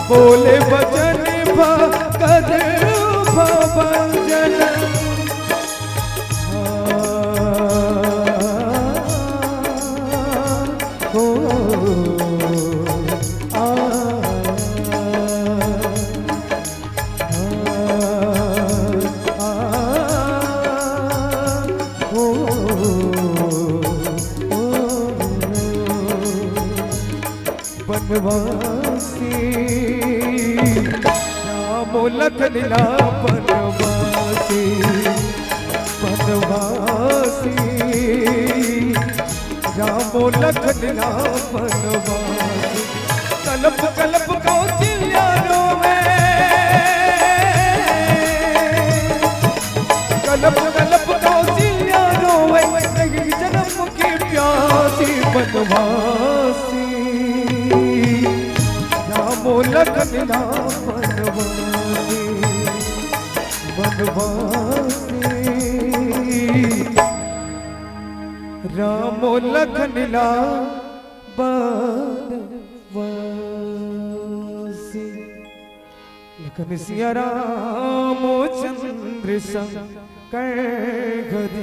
बोले बचन भगत भजन हो बनवासी राम लखन ला बनवासी बनवासी राम लखन ला बनवासी कल्प कल्प कौशल्या में कल्प कल्प कौशल्या में जन्म की प्यासी बनवासी लखन ला बनवासी बनवासी रामो लखन ला बनवासी लखन सिया रामो चंद्र सा कर